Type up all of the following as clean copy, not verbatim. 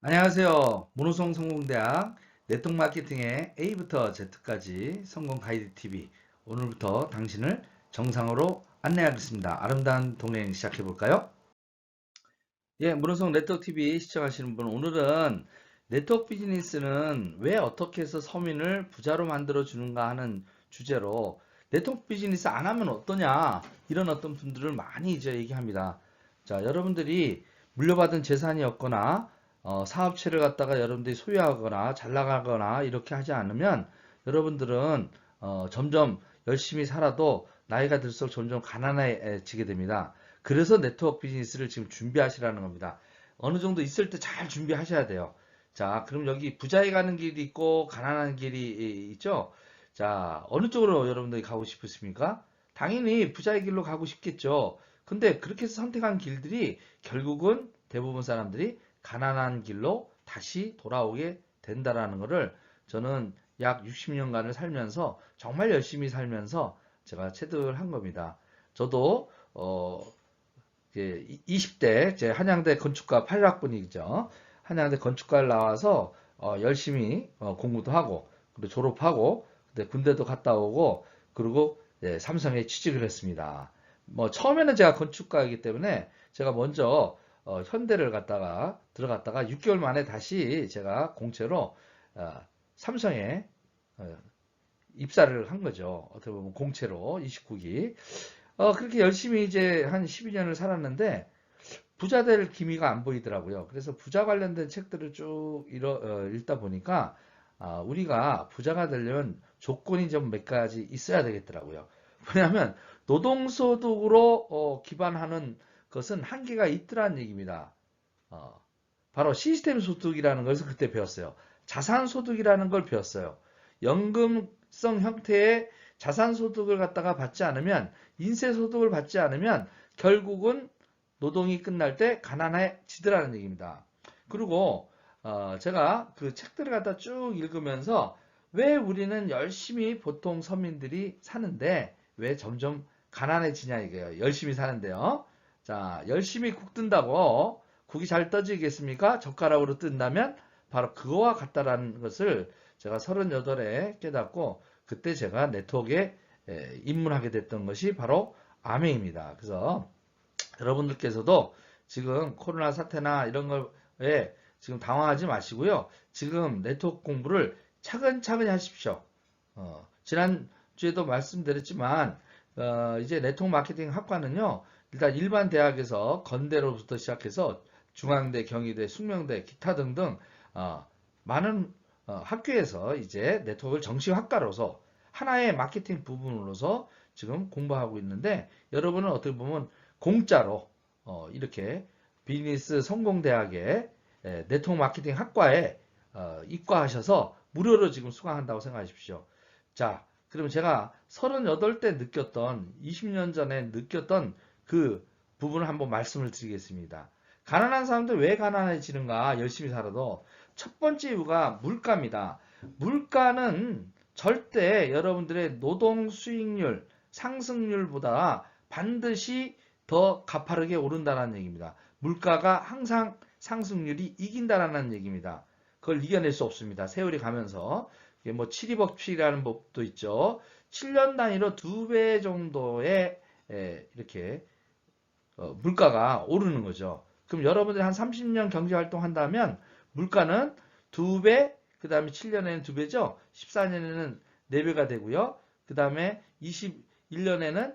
안녕하세요. 모노송 성공대학 네트워크 마케팅의 A부터 Z까지 성공 가이드 TV. 오늘부터 당신을 정상으로 안내하겠습니다. 아름다운 동행 시작해 볼까요? 예, 모노송 네트워크 TV 시청하시는 분, 오늘은 네트워크 비즈니스는 왜 어떻게 해서 서민을 부자로 만들어 주는가 하는 주제로 네트워크 비즈니스 안 하면 어떠냐, 이런 어떤 분들을 많이 이제 얘기합니다. 자, 여러분들이 물려받은 재산이 없거나 사업체를 갖다가 여러분들이 소유하거나 잘 나가거나 이렇게 하지 않으면 여러분들은 점점 열심히 살아도 나이가 들수록 점점 가난해지게 됩니다. 그래서 네트워크 비즈니스를 지금 준비하시라는 겁니다. 어느 정도 있을 때 잘 준비하셔야 돼요. 자, 그럼 여기 부자에 가는 길이 있고 가난한 길이 있죠? 자, 어느 쪽으로 여러분들이 가고 싶으십니까? 당연히 부자의 길로 가고 싶겠죠. 근데 그렇게 해서 선택한 길들이 결국은 대부분 사람들이 가난한 길로 다시 돌아오게 된다라는 것을 저는 약 60년간을 살면서 정말 열심히 살면서 제가 체득을 한 겁니다. 저도 20대 제 한양대 건축과 8학번이죠. 한양대 건축과를 나와서 열심히 공부도 하고 그리고 졸업하고 근데 군대도 갔다 오고 그리고 삼성에 취직을 했습니다. 뭐 처음에는 제가 건축가이기 때문에 제가 먼저 현대를 갔다가 들어갔다가 6개월 만에 다시 제가 공채로 어, 삼성에 어, 입사를 한 거죠. 어떻게 보면 공채로 29기. 그렇게 열심히 이제 한 12년을 살았는데 부자 될 기미가 안 보이더라고요. 그래서 부자 관련된 책들을 쭉 읽다 보니까 우리가 부자가 되려면 조건이 좀 몇 가지 있어야 되겠더라고요. 왜냐하면 노동소득으로 기반하는 것은 한계가 있더라는 얘기입니다. 어, 바로 시스템 소득이라는 것을 그때 배웠어요. 자산 소득이라는 걸 배웠어요. 연금성 형태의 자산 소득을 갖다가 받지 않으면 인세 소득을 받지 않으면 결국은 노동이 끝날 때 가난해지더라는 얘기입니다. 그리고 제가 그 책들을 갖다 쭉 읽으면서 왜 우리는 열심히 보통 서민들이 사는데 왜 점점 가난해지냐 이거예요. 열심히 사는데요. 자, 열심히 국 뜬다고 국이 잘 떠지겠습니까? 젓가락으로 뜬다면 바로 그거와 같다라는 것을 제가 38에 깨닫고 그때 제가 네트워크에 입문하게 됐던 것이 바로 아메입니다. 그래서 여러분들께서도 지금 코로나 사태나 이런 거에 지금 당황하지 마시고요. 지금 네트워크 공부를 차근차근히 하십시오. 지난주에도 말씀드렸지만 이제 네트워크 마케팅 학과는요. 일단 일반 대학에서 건대로부터 시작해서 중앙대, 경희대, 숙명대, 기타 등등 많은 학교에서 이제 네트워크를 정시학과로서 하나의 마케팅 부분으로서 지금 공부하고 있는데 여러분은 어떻게 보면 공짜로 이렇게 비즈니스 성공대학의 네트워크 마케팅 학과에 입과하셔서 무료로 지금 수강한다고 생각하십시오. 자, 그럼 제가 38대 느꼈던 20년 전에 느꼈던 그 부분을 한번 말씀을 드리겠습니다. 가난한 사람들 왜 가난해지는가 열심히 살아도 첫 번째 이유가 물가입니다. 물가는 절대 여러분들의 노동 수익률 상승률보다 반드시 더 가파르게 오른다는 얘기입니다. 물가가 항상 상승률이 이긴다라는 얘기입니다. 그걸 이겨낼 수 없습니다. 세월이 가면서 이게 뭐 72법칙이라는 법도 있죠. 7년 단위로 2배 정도의 이렇게 물가가 오르는 거죠. 그럼 여러분들이 한 30년 경제 활동 한다면 물가는 2배, 그 다음에 7년에는 2배죠. 14년에는 4배가 되고요. 그 다음에 21년에는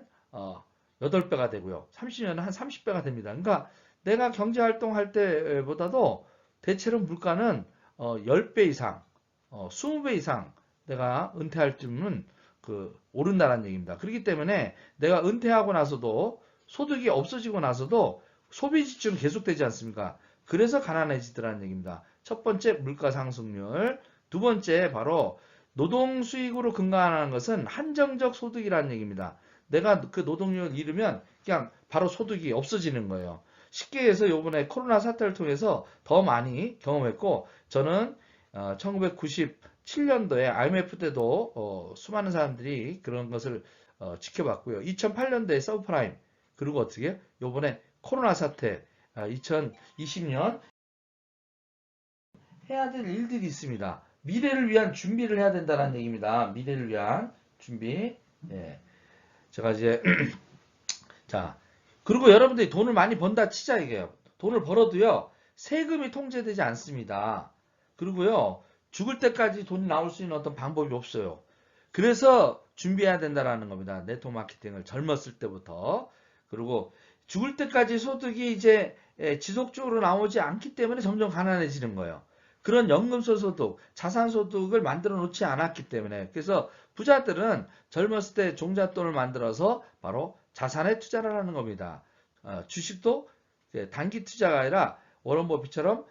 8배가 되고요. 30년은 한 30배가 됩니다. 그러니까 내가 경제 활동할 때보다도 대체로 물가는 10배 이상, 20배 이상 내가 은퇴할 쯤은 오른다는 얘기입니다. 그렇기 때문에 내가 은퇴하고 나서도 소득이 없어지고 나서도 소비 지출은 계속되지 않습니까? 그래서 가난해지더라는 얘기입니다. 첫 번째 물가 상승률, 두 번째 바로 노동 수익으로 근거하는 것은 한정적 소득이라는 얘기입니다. 내가 그 노동력을 잃으면 그냥 바로 소득이 없어지는 거예요. 쉽게 해서 이번에 코로나 사태를 통해서 더 많이 경험했고 저는 1997년도에 IMF 때도 수많은 사람들이 그런 것을 지켜봤고요. 2008년도에 서브프라임 그리고 어떻게 요번에 코로나 사태 2020년 해야 될 일들이 있습니다. 미래를 위한 준비를 해야 된다는 얘기입니다. 미래를 위한 준비. 예. 제가 이제 자, 그리고 여러분들이 돈을 많이 번다 치자 이게요. 돈을 벌어도요, 세금이 통제되지 않습니다. 그리고요, 죽을 때까지 돈이 나올 수 있는 어떤 방법이 없어요. 그래서 준비해야 된다라는 겁니다. 네트워크 마케팅을 젊었을 때부터. 그리고 죽을 때까지 소득이 이제 지속적으로 나오지 않기 때문에 점점 가난해지는 거예요. 그런 연금소 소득, 자산 소득을 만들어 놓지 않았기 때문에. 그래서 부자들은 젊었을 때 종잣돈을 만들어서 바로 자산에 투자를 하는 겁니다. 주식도 단기 투자가 아니라 워런 버핏처럼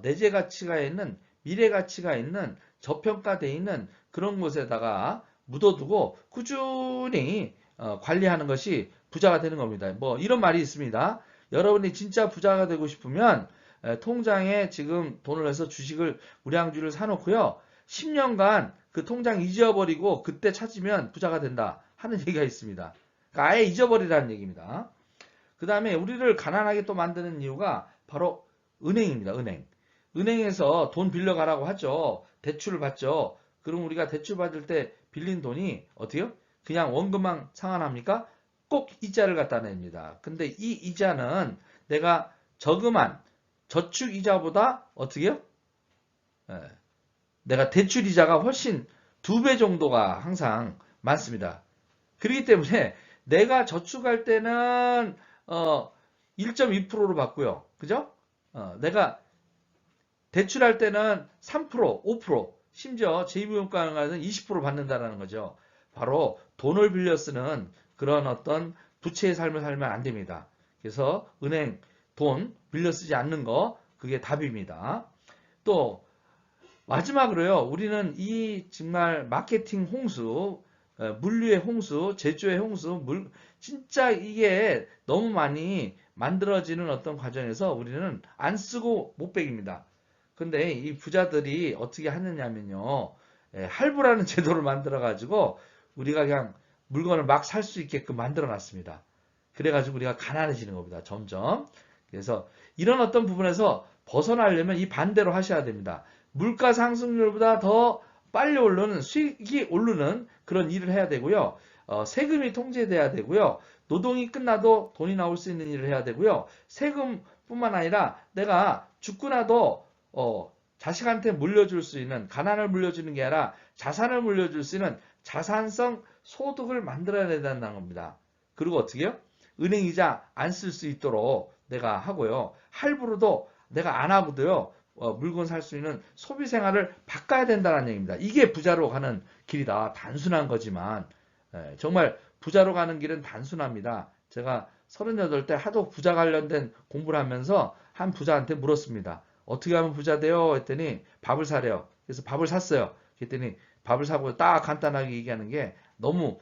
내재 가치가 있는, 미래 가치가 있는, 저평가되어 있는 그런 곳에다가 묻어두고 꾸준히 관리하는 것이 부자가 되는 겁니다. 뭐 이런 말이 있습니다. 여러분이 진짜 부자가 되고 싶으면 통장에 지금 돈을 내서 주식을 우량주를 사놓고요, 10년간 그 통장 잊어버리고 그때 찾으면 부자가 된다 하는 얘기가 있습니다. 그러니까 아예 잊어버리라는 얘기입니다. 그 다음에 우리를 가난하게 또 만드는 이유가 바로 은행입니다. 은행. 은행에서 돈 빌려가라고 하죠. 대출을 받죠. 그럼 우리가 대출 받을 때 빌린 돈이 어때요? 그냥 원금만 상환합니까? 꼭 이자를 갖다 냅니다. 근데 이 이자는 내가 저금한 저축 이자보다 어떻게요? 내가 대출 이자가 훨씬 2배 정도가 항상 많습니다. 그렇기 때문에 내가 저축할 때는 1.2%로 받고요. 그죠? 내가 대출할 때는 3%, 5%, 심지어 제2부용가는 20% 받는다는 거죠. 바로 돈을 빌려 쓰는 그런 어떤 부채의 삶을 살면 안 됩니다. 그래서 은행 돈 빌려 쓰지 않는 거, 그게 답입니다. 또 마지막으로요, 우리는 이 정말 마케팅 홍수, 물류의 홍수, 제조의 홍수, 진짜 이게 너무 많이 만들어지는 어떤 과정에서 우리는 안 쓰고 못 빼깁니다. 근데 이 부자들이 어떻게 하느냐면요, 할부라는 제도를 만들어 가지고 우리가 그냥 물건을 막 살 수 있게끔 만들어 놨습니다. 그래가지고 우리가 가난해지는 겁니다. 점점. 그래서 이런 어떤 부분에서 벗어나려면 이 반대로 하셔야 됩니다. 물가 상승률보다 더 빨리 오르는, 수익이 오르는 그런 일을 해야 되고요. 세금이 통제돼야 되고요. 노동이 끝나도 돈이 나올 수 있는 일을 해야 되고요. 세금뿐만 아니라 내가 죽고 나도 자식한테 물려줄 수 있는, 가난을 물려주는 게 아니라 자산을 물려줄 수 있는 자산성 소득을 만들어야 된다는 겁니다. 그리고 어떻게 해요? 은행이자 안 쓸 수 있도록 내가 하고요. 할부로도 내가 안 하고도요, 물건 살 수 있는 소비 생활을 바꿔야 된다는 얘기입니다. 이게 부자로 가는 길이다. 단순한 거지만 정말 부자로 가는 길은 단순합니다. 제가 38때 하도 부자 관련된 공부를 하면서 한 부자한테 물었습니다. 어떻게 하면 부자 돼요? 했더니 밥을 사래요. 그래서 밥을 샀어요. 그랬더니 밥을 사고 딱 간단하게 얘기하는 게 너무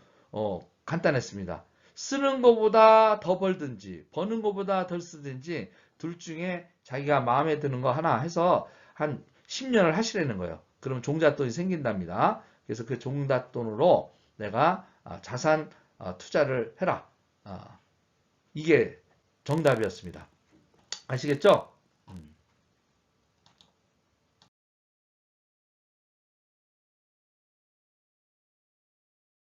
간단했습니다. 쓰는 것보다 더 벌든지 버는 것보다 덜 쓰든지 둘 중에 자기가 마음에 드는 거 하나 해서 한 10년을 하시라는 거예요. 그러면 종잣돈이 생긴답니다. 그래서 그 종잣돈으로 내가 자산 투자를 해라. 이게 정답이었습니다. 아시겠죠?